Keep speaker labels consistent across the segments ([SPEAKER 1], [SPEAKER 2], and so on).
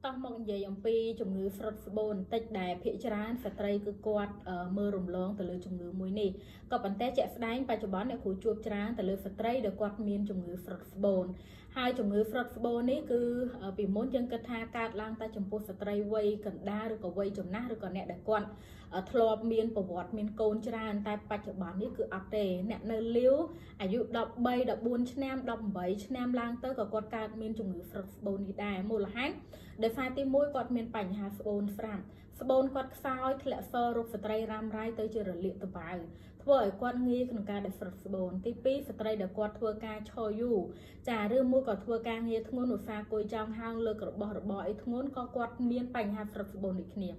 [SPEAKER 1] តោះមកនិយាយអំពីជំងឺហ្វ្រុតស្បូនបន្តិចដែលភាគច្រើនស្ត្រីគឺគាត់មើលរំលងទៅលើជំងឺមួយនេះក៏ប៉ុន្តែជាក់ស្ដែងបច្ចុប្បន្នអ្នកគ្រូជួបច្រើនទៅលើស្ត្រីដែលគាត់មានជំងឺហ្វ្រុតស្បូនហើយជំងឺហ្វ្រុតស្បូននេះគឺពីមុនយើងគិតថាកើតឡើងតែចំពោះស្ត្រីវ័យកណ្ដាលឬក៏វ័យចំណាស់ឬក៏អ្នកដែលគាត់ធ្លាប់មានប្រវត្តិមានកូនច្រើនតែបច្ចុប្បន្ននេះគឺអត់ទេអ្នកនៅលាវអាយុ13 14ឆ្នាំ18ឆ្នាំឡើងទៅក៏គាត់កើតមានជំងឺហ្វ្រុតស្បូននេះដែរមូលហេតុដោយសារទី1គាត់មានបញ្ហាស្បូនស្រាប់ស្បូនគាត់ខ្សោយធ្លាក់សរោគស្ត្រីរ៉ាំរ៉ៃទៅជារលាកត្បាវធ្វើឲ្យគាត់ងាយក្នុងការដែលហ្វ្រុតស្បូនទី2ស្ត្រីដែលគាត់ធ្វើការឈរយូរចាឬមួយក៏ធ្វើការងារធ្ងន់ឧស្សាហ៍គួយចောင်းហាងលើករបស់របរអីធ្ងន់ក៏គាត់មានបញ្ហាហ្វ្រុតស្បូនដូចគ្នា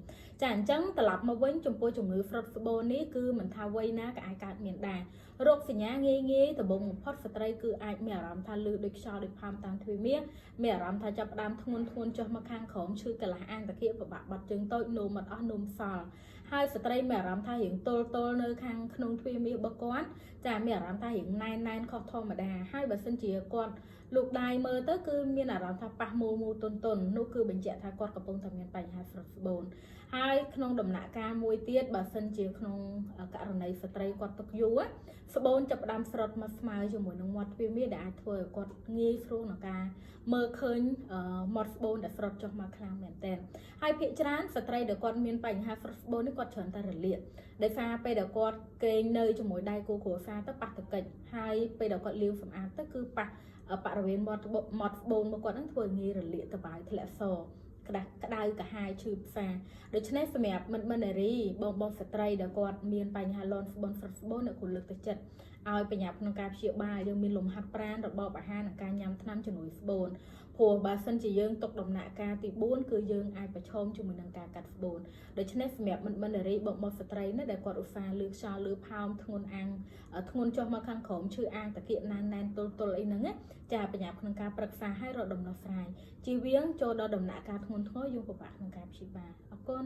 [SPEAKER 1] ចាអញ្ចឹងត្រឡប់មកវិញចំពោះជំងឺហ្វ្រុតស្បូននេះគឺមិនថាវ័យណាក៏អាចកើតមានដែររោគសញ្ញាងាយដំបូងបំផុតស្ត្រីគឺអាចមានអារម្មណ៍ថាលឺដូចខ្យល់ដូចផើមតាមទ្វារមាសមានអារម្មណ៍ថាចាប់ផ្ដើមធ្ងន់ចុះមកខាងក្រោមឈឺកន្លះអានតាគៀកពិបាកបាត់ជើងតូចនោមអត់អស់នោមសល់ហើយស្ត្រីមានអារម្មណ៍ថារៀងទល់នៅខាងក្នុងទ្វារមាសរបស់គាត់ចាមានអារម្មណ៍ថារៀងណែនខុសធម្មតាហើយបើសិនជាគាត់លោកដៃមើលទៅគឺមានអារម្មណ៍ថាប៉ះមូលទន់នោះគឺបញ្ជាក់ថាគាត់កំពុងតែមានបញ្ហាហ្វ្រុតស្បូនហើយក្នុងដំណាក់កាលមួយទៀតបើសិនជាក្នុងករណីស្ត្រីគាត់ទុកយូរស្បូនចាប់ផ្ដើមស្រុតមកស្មើជាមួយនឹងមាត់ទ្វារមាសដែលអាចធ្វើឲ្យគាត់ងាយស្រួលក្នុងការមើលឃើញមាត់ស្បូនដែលស្រុតចុះមកខ្លាំងមែនទែនហើយភាគច្រើនស្ត្រីដែលគាត់មានបញ្ហាហ្វ្រុតស្បូននេះគាត់ច្រើនតែរលាកដោយសារពេលដែលគាត់គេងនៅជាមួយដៃគូគ្រួសារទៅប៉ះទង្គិចហើយពេលដែលគាត់លាងសម្អាតទៅគឺប៉ះបរិវេណមាត់ស្បូនរបស់គាត់នឹងធ្វើងាយរលាកត្បាវធ្លាក់សក្តៅកាហាយឈឺផ្សាដូច្នេះសម្រាប់មិត្តនារីបងស្ត្រីដែលគាត់មានបញ្ហាលន់ស្បូនហ្វ្រុតស្បូនអ្នកគួរលើកទឹកចិត្តឲ្យបញ្ញាប់ក្នុងការព្យាបាលយើងមានលំហាត់ប្រាណរបបអាហារនិងការញ៉ាំថ្នាំជំនួយស្បូនព្រោះបើសិនជាយើងຕົកដំណាក់កាលទី4គឺយើងអាចប្រឈមជាមួយនឹងការកាត់ស្បូនដូច្នេះសម្រាប់មិត្តនារីបងស្ត្រីណាដែលគាត់ឧស្សាហ៍លើខ្យល់លើផោមធ្ងន់អាំងធ្ងន់ចុះមកខាងក្រោមឈឺអាងតាគៀកណែនទល់អីហ្នឹងចាបញ្ញាប់ក្នុងការប្រឹក្សាឲ្យរកដំណោះស្រាយជៀសវាងចូលដល់ដំណាក់កាលធ្ងន់ធ្ងរយើងពិបាកក្នុងការព្យាបាលអរគុណ